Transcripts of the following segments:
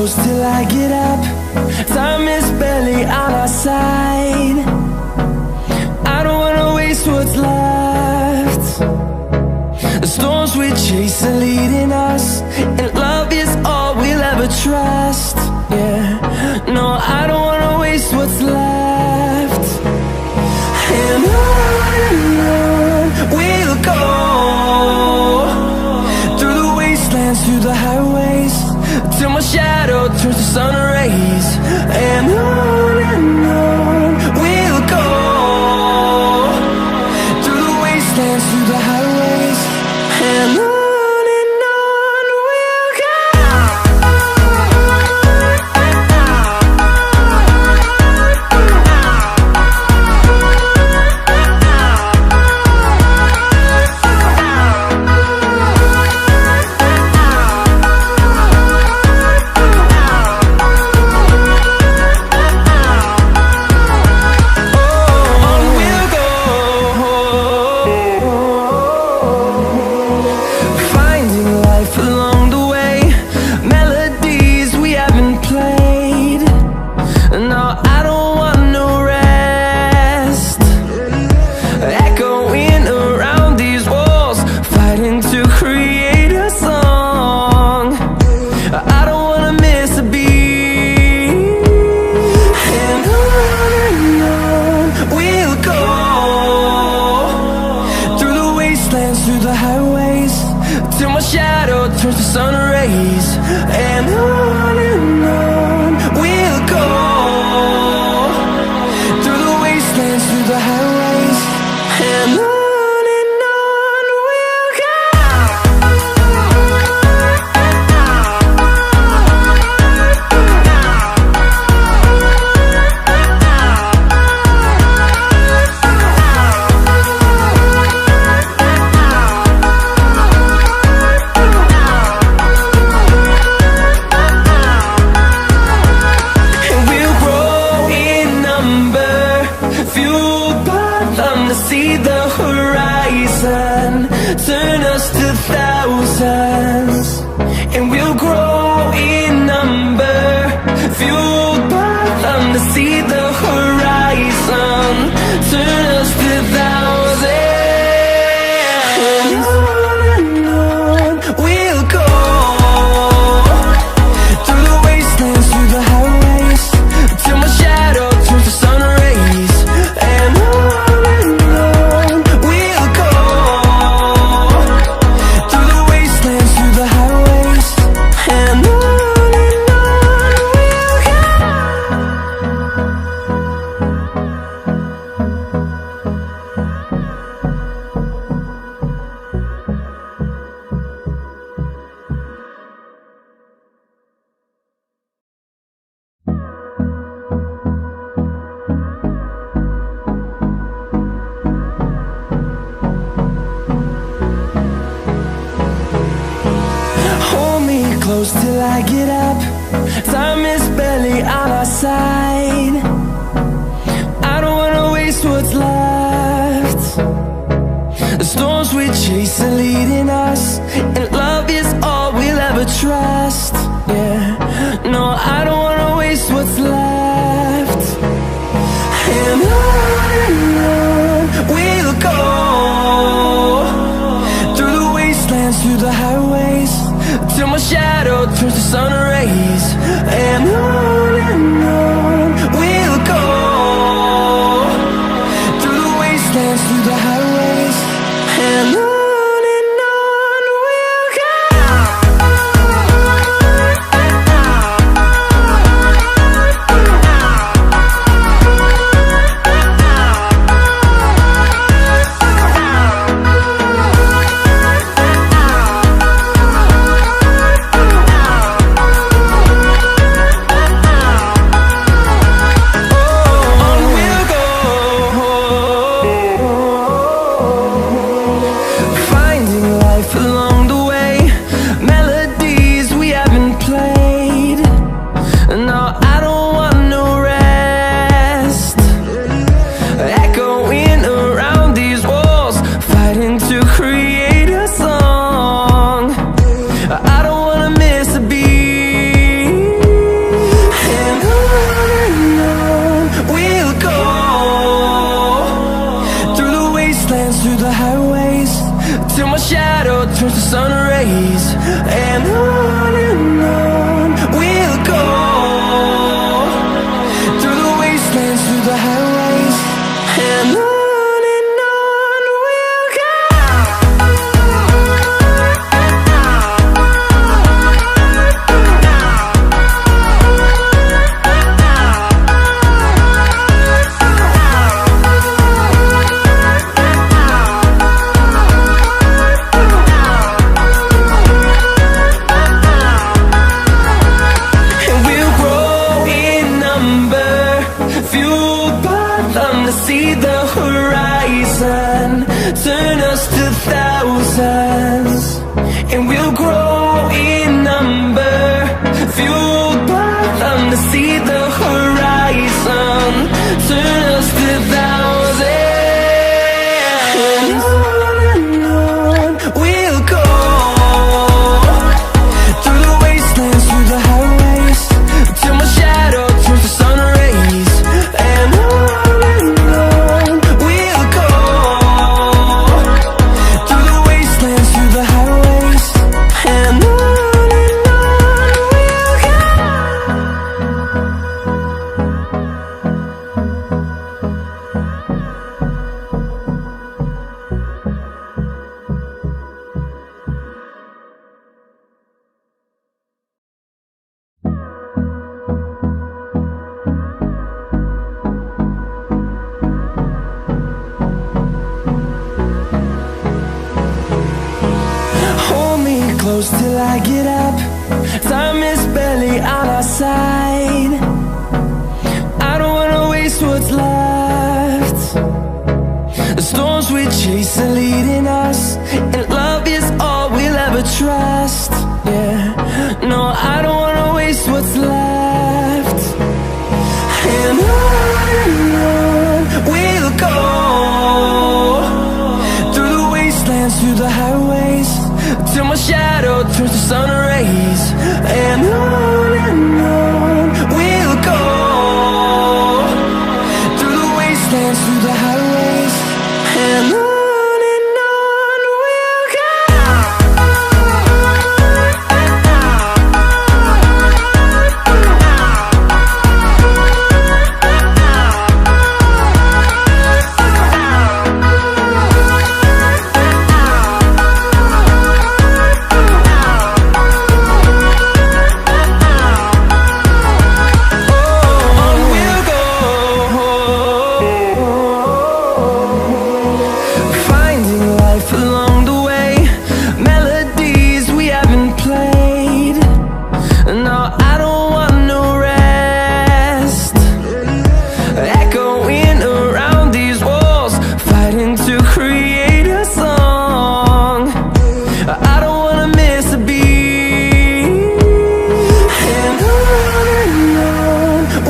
close till I get up. Time is barely on our side. I don't wanna waste what's left. The storms we chase are leading us, and love is all we'll ever trust. Yeah, no, I don't wanna waste what's left. And on we'll go, through the wastelands, through the highways, till my shadow turns to sun rays. And on we'll go, through the wastelands, through the highways, and on we'll go. Through the highways, till my shadow turns to sun rays. And on we'll go, through the wastelands, through the highways, and on we'll go. See the horizon, turn us to thousands, and we'll grow in number, fueled by them. To see the horizon, turn us to thousands, and on we'll go, through the wastelands, through the highways, till my shadow turns to sun rays. And close till I get up. Time is barely on our side. I don't wanna waste what's left. The storms we chase are leading us, and love is all we'll ever trust. Yeah, no, I don't wanna waste what's left. And on we'll go, through the wastelands, through the highways, till my shadow turns to sun rays. And on we'll go, through the wastelands, through the highways, and on we'll go. see the horizon, turn us to thousands, and we'll grow in number, fueled by them. To see the horizon, turn us to thousands, and on we'll go, through the wastelands, through the highways, till my shadow turns to sun rays. And on we'll go, through the wastelands, through the highways, and on we'll go. Hold me close till I get up. Time is barely on our side. I don't wanna waste what's left. The storms we chase are leading us, and love is all we'll ever trust. Yeah, no, I don't wanna waste what's left. And on we'll go, through the wastelands, through the highways, till my shadow turns to sun rays. And on we'll go, through the wastelands, through the highways, and on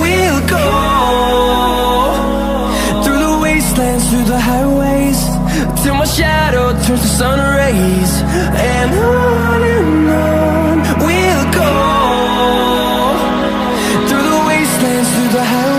we'll go. Through the highways, till my shadow turns to sun rays. And on we'll go, through the wastelands, through the highways.